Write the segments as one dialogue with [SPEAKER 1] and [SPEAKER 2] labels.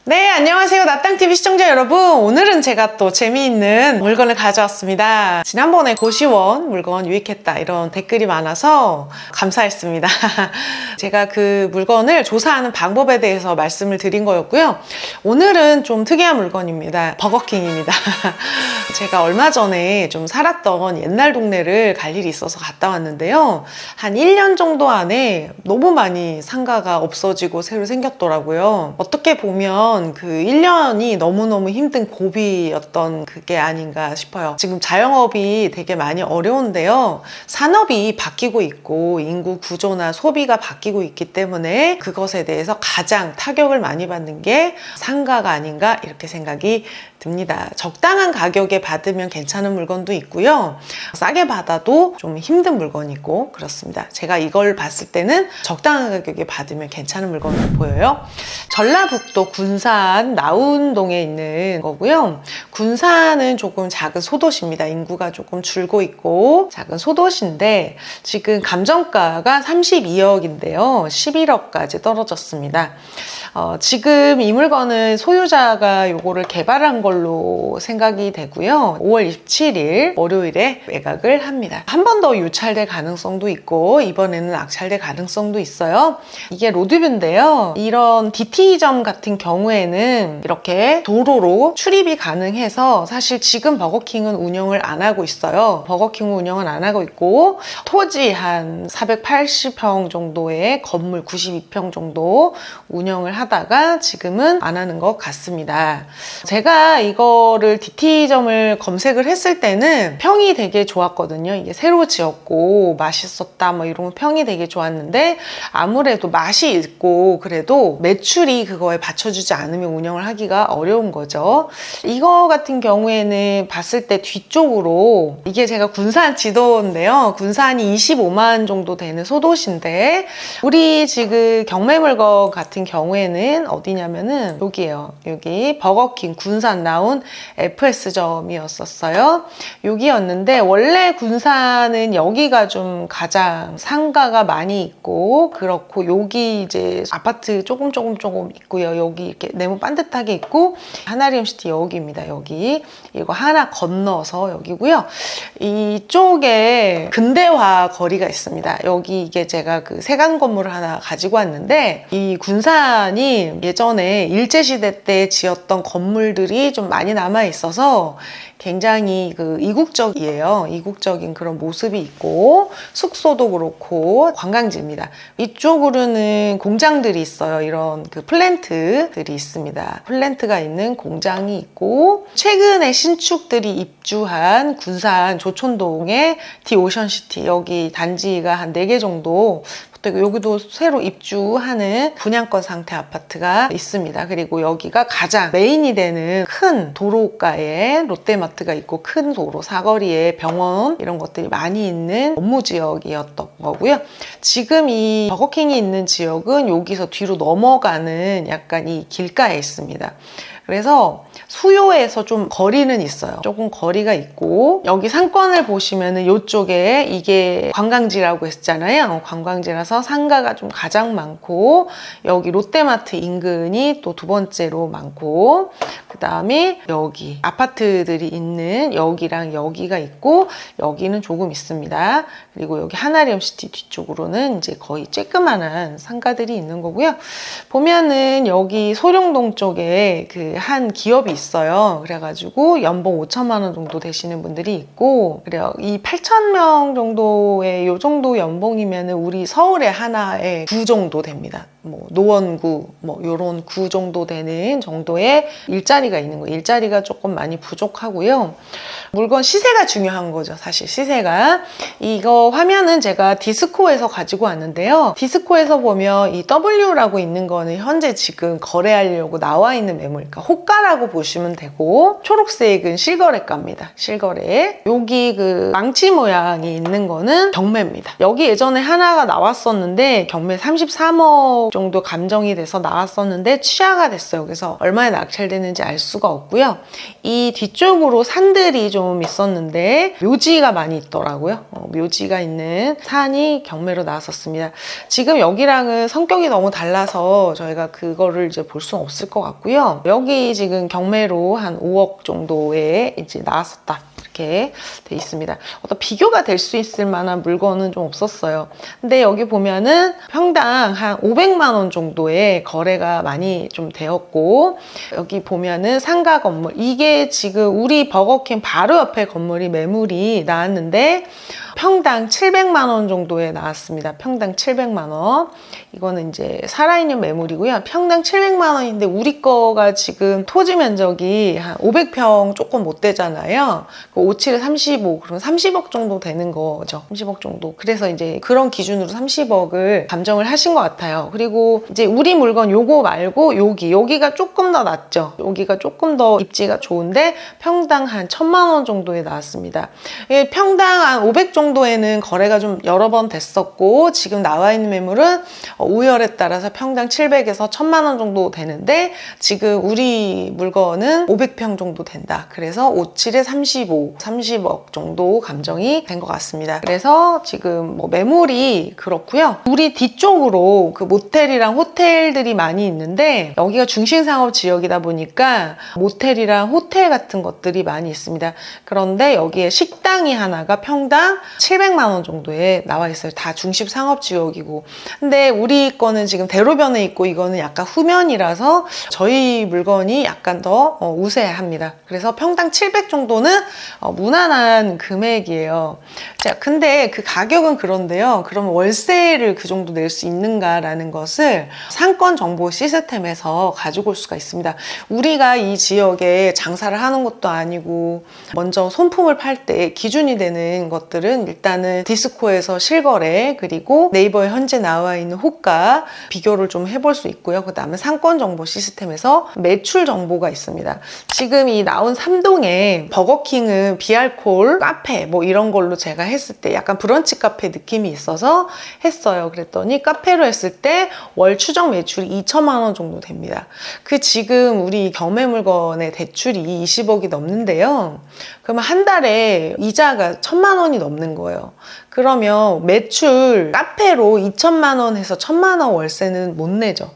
[SPEAKER 1] 네, 안녕하세요. 나땅TV 시청자 여러분. 오늘은 제가 또 재미있는 물건을 가져왔습니다. 지난번에 고시원 물건 유익했다 이런 댓글이 많아서 감사했습니다. 제가 그 물건을 조사하는 방법에 대해서 말씀을 드린 거였고요. 오늘은 좀 특이한 물건입니다. 버거킹입니다. 제가 얼마 전에 좀 살았던 옛날 동네를 갈 일이 있어서 갔다 왔는데요. 한 1년 정도 안에 너무 많이 상가가 없어지고 새로 생겼더라고요. 어떻게 보면 그 1년이 너무너무 힘든 고비였던 그게 아닌가 싶어요. 지금 자영업이 되게 많이 어려운데요. 산업이 바뀌고 있고 인구 구조나 소비가 바뀌고 있기 때문에 그것에 대해서 가장 타격을 많이 받는 게 상가가 아닌가 이렇게 생각이 듭니다. 적당한 가격에 받으면 괜찮은 물건도 있고요. 싸게 받아도 좀 힘든 물건이 있고 그렇습니다. 제가 이걸 봤을 때는 적당한 가격에 받으면 괜찮은 물건으로 보여요. 전라북도 군산 나운동에 있는 거고요. 군산은 조금 작은 소도시입니다. 인구가 조금 줄고 있고 작은 소도시인데 지금 감정가가 32억인데요. 11억까지 떨어졌습니다. 지금 이 물건은 소유자가 요거를 개발한 걸로 생각이 되고요. 5월 27일 월요일에 매각을 합니다. 한 번 더 유찰될 가능성도 있고 이번에는 낙찰될 가능성도 있어요. 이게 로드뷰인데요. 이런 DT점 같은 경우에는 이렇게 도로로 출입이 가능해서 사실 지금 버거킹은 운영을 안 하고 있어요. 버거킹은 운영을 안 하고 있고 토지 한 480평 정도의 건물 92평 정도 운영을 하다가 지금은 안 하는 것 같습니다. 제가 이거를 DT점을 검색을 했을 때는 평이 되게 좋았거든요. 이게 새로 지었고 맛있었다 뭐 이런 평이 되게 좋았는데 아무래도 맛이 있고 그래도 매출이 그거에 받쳐주지 않으면 운영을 하기가 어려운 거죠. 이거 같은 경우에는 봤을 때 뒤쪽으로 이게 제가 군산 지도인데요. 군산이 25만 정도 되는 소도시인데 우리 지금 경매물건 같은 경우에는 어디냐면은 여기에요. 여기 버거킹 군산 나온 FS점이었었어요. 여기였는데 원래 군산은 여기가 좀 가장 상가가 많이 있고 그렇고 여기 이제 아파트 조금 있고요. 여기 이렇게 네모 반듯하게 있고 하나리움시티 여기입니다. 여기 이거 하나 건너서 여기고요. 이쪽에 근대화 거리가 있습니다. 여기 이게 제가 그 세관 건물을 하나 가지고 왔는데 이 군산이 예전에 일제시대 때 지었던 건물들이 좀 많이 남아 있어서 굉장히 그 이국적이에요. 이국적인 그런 모습이 있고 숙소도 그렇고 관광지입니다. 이쪽으로는 공장들이 있어요. 이런 그 플랜트들이 있습니다. 플랜트가 있는 공장이 있고 최근에 신축들이 입주한 군산 조촌동의 디오션시티 여기 단지가 한 4개 정도 여기도 새로 입주하는 분양권 상태 아파트가 있습니다. 그리고 여기가 가장 메인이 되는 큰 도로가에 롯데마트가 있고 큰 도로 사거리에 병원 이런 것들이 많이 있는 업무 지역이었던 거고요. 지금 이 버거킹이 있는 지역은 여기서 뒤로 넘어가는 약간 이 길가에 있습니다. 그래서 수요에서 좀 거리는 있어요. 조금 거리가 있고 여기 상권을 보시면은 이쪽에 이게 관광지라고 했잖아요. 관광지라서 상가가 좀 가장 많고 여기 롯데마트 인근이 또 두 번째로 많고 그 다음에 여기 아파트들이 있는 여기랑 여기가 있고 여기는 조금 있습니다. 그리고 여기 하나리움시티 뒤쪽으로는 이제 거의 쬐끄만한 상가들이 있는 거고요. 보면은 여기 소룡동 쪽에 그 한 기업이 있어요. 그래가지고 연봉 5천만 원 정도 되시는 분들이 있고 그래요. 이 8천 명 정도의 요 정도 연봉이면 우리 서울의 하나의 구 정도 됩니다. 뭐 노원구 뭐 요런 구 정도 되는 정도의 일자리가 있는 거예요. 일자리가 조금 많이 부족하고요. 물건 시세가 중요한 거죠. 사실 시세가 이거 화면은 제가 디스코에서 가지고 왔는데요. 디스코에서 보면 이 W라고 있는 거는 현재 지금 거래하려고 나와 있는 매물, 그러니까 호가라고 보시면 되고 초록색은 실거래가입니다. 실거래. 여기 그 망치 모양이 있는 거는 경매입니다. 여기 예전에 하나가 나왔었는데 경매 33억 정도 감정이 돼서 나왔었는데 취하가 됐어요. 그래서 얼마나 낙찰되는지 알 수가 없고요. 이 뒤쪽으로 산들이 좀 있었는데 묘지가 많이 있더라고요. 묘지가 있는 산이 경매로 나왔었습니다. 지금 여기랑은 성격이 너무 달라서 저희가 그거를 이제 볼 수는 없을 것 같고요. 여기 지금 경매로 한 5억 정도에 이제 나왔었다. 이렇게 돼 있습니다. 어떤 비교가 될 수 있을 만한 물건은 좀 없었어요. 근데 여기 보면은 평당 한 500만 원 정도의 거래가 많이 좀 되었고, 여기 보면은 상가 건물, 이게 지금 우리 버거킹 바로 옆에 건물이 매물이 나왔는데 평당 700만 원 정도에 나왔습니다. 평당 700만 원. 이거는 이제 살아있는 매물이고요. 평당 700만 원인데 우리 거가 지금 토지 면적이 한 500평 조금 못 되잖아요. 57에 35, 그럼 30억 정도 되는 거죠. 30억 정도. 그래서 이제 그런 기준으로 30억을 감정을 하신 것 같아요. 그리고 이제 우리 물건 요거 말고 여기가 조금 더 낫죠. 여기가 조금 더 입지가 좋은데 평당 한 1000만 원 정도에 나왔습니다. 평당 한 500 정도에는 거래가 좀 여러 번 됐었고, 지금 나와 있는 매물은 우열에 따라서 평당 700에서 1000만 원 정도 되는데 지금 우리 물건은 500평 정도 된다. 그래서 57에 35, 30억 정도 감정이 된 것 같습니다. 그래서 지금 뭐 매물이 그렇고요. 우리 뒤쪽으로 그 모텔이랑 호텔들이 많이 있는데 여기가 중심상업 지역이다 보니까 모텔이랑 호텔 같은 것들이 많이 있습니다. 그런데 여기에 식당이 하나가 평당 700만 원 정도에 나와 있어요. 다 중심상업 지역이고. 근데 우리 거는 지금 대로변에 있고 이거는 약간 후면이라서 저희 물건이 약간 더 우세합니다. 그래서 평당 700 정도는 무난한 금액이에요. 자, 근데 그 가격은 그런데요. 그럼 월세를 그 정도 낼 수 있는가라는 것을 상권 정보 시스템에서 가지고 올 수가 있습니다. 우리가 이 지역에 장사를 하는 것도 아니고 먼저 손품을 팔 때 기준이 되는 것들은 일단은 디스코에서 실거래, 그리고 네이버에 현재 나와 있는 호가 비교를 좀 해볼 수 있고요. 그 다음에 상권 정보 시스템에서 매출 정보가 있습니다. 지금 이 나온 3동에 버거킹은 비알콜 카페 뭐 이런 걸로 제가 했을 때 약간 브런치 카페 느낌이 있어서 했어요. 그랬더니 카페로 했을 때 월 추정 매출이 2천만 원 정도 됩니다. 그 지금 우리 경매 물건의 대출이 20억이 넘는데요. 그러면 한 달에 이자가 1000만 원이 넘는 거예요. 그러면 매출 카페로 2천만 원에서 1000만 원 월세는 못 내죠.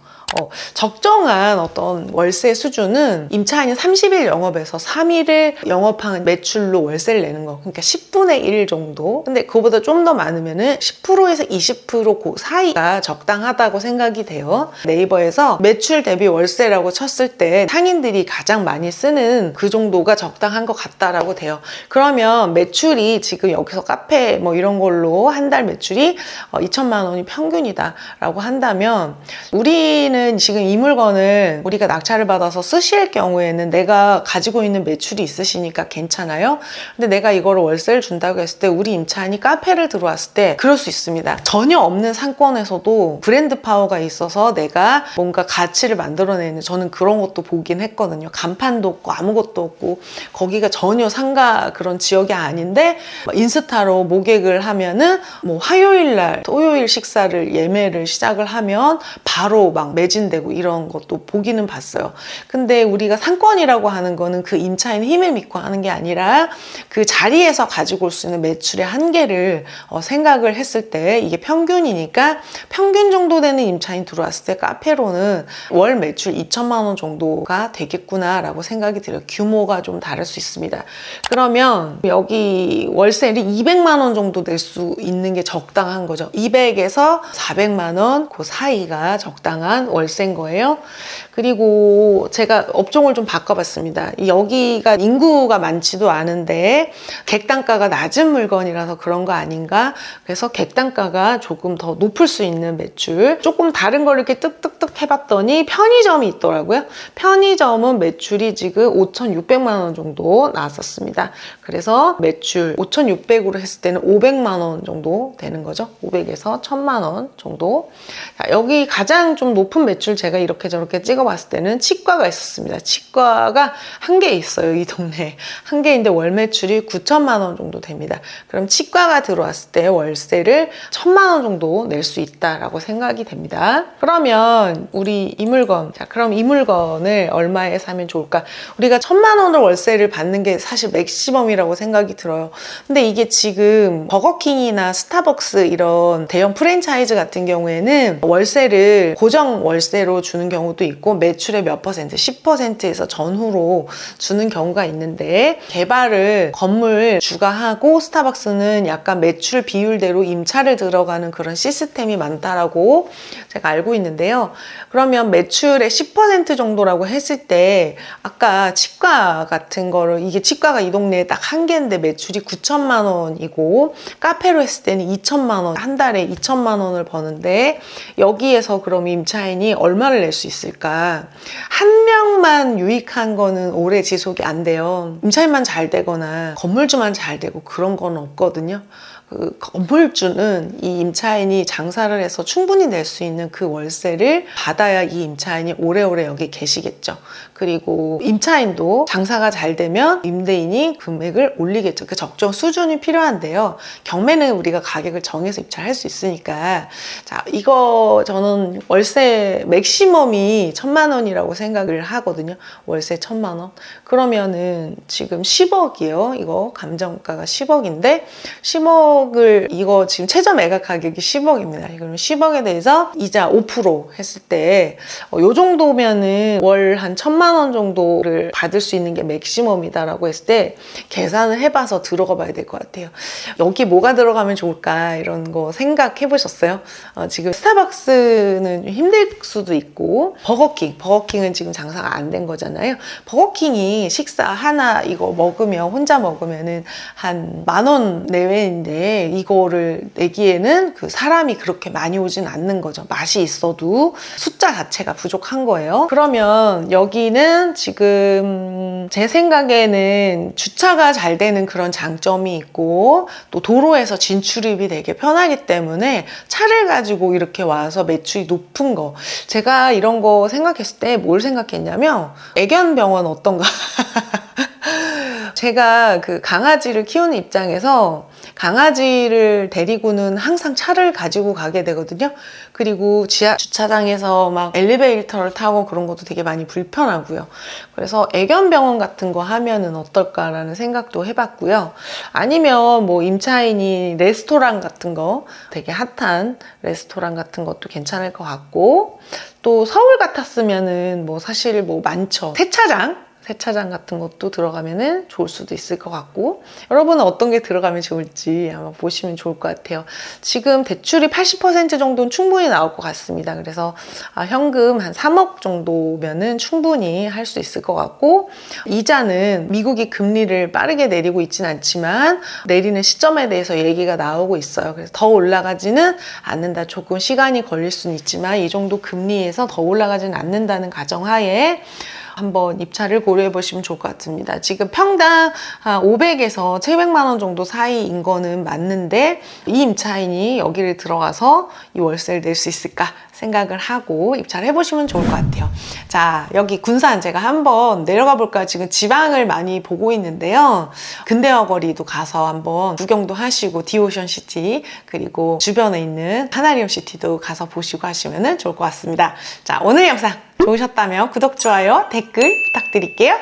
[SPEAKER 1] 적정한 어떤 월세 수준은 임차인이 30일 영업에서 3일을 영업한 매출로 월세를 내는 거. 그러니까 10분의 1 정도. 근데 그거보다 좀 더 많으면은 10%에서 20% 그 사이가 적당하다고 생각이 돼요. 네이버에서 매출 대비 월세라고 쳤을 때 상인들이 가장 많이 쓰는 그 정도가 적당한 것 같다라고 돼요. 그러면 매출이 지금 여기서 카페 뭐 이런 걸로 한 달 매출이 2천만 원이 평균이다라고 한다면 우리는 지금 이 물건을 우리가 낙찰을 받아서 쓰실 경우에는 내가 가지고 있는 매출이 있으시니까 괜찮아요. 근데 내가 이거를 월세를 준다고 했을 때 우리 임차인이 카페를 들어왔을 때 그럴 수 있습니다. 전혀 없는 상권에서도 브랜드 파워가 있어서 내가 뭔가 가치를 만들어내는, 저는 그런 것도 보긴 했거든요. 간판도 없고 아무것도 없고 거기가 전혀 상가 그런 지역이 아닌데 인스타로 모객을 하면은 뭐 화요일날 토요일 식사를 예매를 시작을 하면 바로 막 매진되고 이런 것도 보기는 봤어요. 근데 우리가 상권이라고 하는 거는 그 임차인 힘을 믿고 하는 게 아니라 그 자리에서 가지고 올 수 있는 매출의 한계를 생각을 했을 때 이게 평균이니까 평균 정도 되는 임차인 들어왔을 때 카페로는 월 매출 2천만 원 정도가 되겠구나 라고 생각이 들어요. 규모가 좀 다를 수 있습니다. 그러면 여기 월세를 200만 원 정도 낼 수 있는 게 적당한 거죠. 200에서 400만 원 그 사이가 적당한 월세인 거예요. 그리고 제가 업종을 좀 바꿔봤습니다. 여기가 인구가 많지도 않은데 객단가가 낮은 물건이라서 그런 거 아닌가. 그래서 객단가가 조금 더 높을 수 있는 매출. 조금 다른 걸 이렇게 뜩뜩뜩 해봤더니 편의점이 있더라고요. 편의점은 매출이 지금 5,600만 원 정도 나왔었습니다. 그래서 매출 5,600으로 했을 때는 500만 원 정도 되는 거죠. 500에서 1000만 원 정도. 자, 여기 가장 좀 높은 매출 제가 이렇게 저렇게 찍어봤을 때는 치과가 있었습니다. 치과가 한 개 있어요. 이 동네에. 한 개인데 월 매출이 9천만 원 정도 됩니다. 그럼 치과가 들어왔을 때 월세를 1,000만 원 정도 낼 수 있다라고 생각이 됩니다. 그러면 우리 이 물건, 자, 그럼 이 물건을 얼마에 사면 좋을까? 우리가 1,000만 원을 월세를 받는 게 사실 맥시멈이라고 생각이 들어요. 근데 이게 지금 버거킹이나 스타벅스 이런 대형 프랜차이즈 같은 경우에는 월세를 고정 월세로 주는 경우도 있고 매출의 몇 퍼센트, 10%에서 전후로 주는 경우가 있는데 개발을 건물 주가 하고 스타벅스는 약간 매출 비율대로 임차를 들어가는 그런 시스템이 많다라고 제가 알고 있는데요. 그러면 매출의 10% 정도라고 했을 때 아까 치과 같은 거를 이게 치과가 이 동네에 딱 한 개인데 매출이 9천만 원이고 카페로 했을 때는 2천만 원, 한 달에 2천만 원을 버는데 여기에서 그럼 임차인이 얼마를 낼 수 있을까? 한 명만 유익한 거는 오래 지속이 안 돼요. 임차인만 잘 되거나 건물주만 잘 되고 그런 건 없거든요. 그 건물주는 이 임차인이 장사를 해서 충분히 낼 수 있는 그 월세를 받아야 이 임차인이 오래오래 여기 계시겠죠. 그리고 임차인도 장사가 잘 되면 임대인이 금액을 올리겠죠. 그 적정 수준이 필요한데요. 경매는 우리가 가격을 정해서 입찰할 수 있으니까 자, 이거 저는 월세 맥시멈이 1,000만 원이라고 생각을 하거든요. 월세 1,000만 원. 그러면은 지금 10억이에요. 이거 감정가가 10억인데 10억을 이거 지금 최저 매각 가격이 10억입니다. 그러면 10억에 대해서 이자 5% 했을 때 요 정도면은 월 한 1,000만 원 정도를 받을 수 있는 게 맥시멈이다라고 했을 때 계산을 해봐서 들어가 봐야 될 것 같아요. 여기 뭐가 들어가면 좋을까 이런 거 생각해 보셨어요? 지금 스타벅스는 힘들 수도 있고 버거킹은 지금 장사가 안 된 거잖아요. 버거킹이 식사 하나 이거 먹으면 혼자 먹으면은 한 10,000원 내외인데 이거를 내기에는 그 사람이 그렇게 많이 오진 않는 거죠. 맛이 있어도 숫자 자체가 부족한 거예요. 그러면 여기는 지금 제 생각에는 주차가 잘 되는 그런 장점이 있고 또 도로에서 진출입이 되게 편하기 때문에 차를 가지고 이렇게 와서 매출이 높은 거 제가 이런 거 생각했을 때 뭘 생각했냐면 애견병원 어떤가 제가 그 강아지를 키우는 입장에서 강아지를 데리고는 항상 차를 가지고 가게 되거든요. 그리고 지하 주차장에서 막 엘리베이터를 타고 그런 것도 되게 많이 불편하고요. 그래서 애견병원 같은 거 하면은 어떨까라는 생각도 해봤고요. 아니면 뭐 임차인이 레스토랑 같은 거 되게 핫한 레스토랑 같은 것도 괜찮을 것 같고 또 서울 같았으면은 뭐 사실 뭐 많죠. 세차장 같은 것도 들어가면은 좋을 수도 있을 것 같고 여러분은 어떤 게 들어가면 좋을지 아마 보시면 좋을 것 같아요. 지금 대출이 80% 정도는 충분히 나올 것 같습니다. 그래서 현금 한 3억 정도면은 충분히 할 수 있을 것 같고 이자는 미국이 금리를 빠르게 내리고 있지는 않지만 내리는 시점에 대해서 얘기가 나오고 있어요. 그래서 더 올라가지는 않는다. 조금 시간이 걸릴 수는 있지만 이 정도 금리에서 더 올라가지는 않는다는 가정하에 한번 입찰을 고려해 보시면 좋을 것 같습니다. 지금 평당 500에서 700만 원 정도 사이인 거는 맞는데 이 임차인이 여기를 들어가서 이 월세를 낼 수 있을까 생각을 하고 입찰해 보시면 좋을 것 같아요. 자, 여기 군산 제가 한번 내려가 볼까요? 지금 지방을 많이 보고 있는데요. 근대화 거리도 가서 한번 구경도 하시고 디오션시티 그리고 주변에 있는 하나리움시티도 가서 보시고 하시면 좋을 것 같습니다. 자, 오늘 영상 좋으셨다면 구독, 좋아요, 댓글 부탁드릴게요.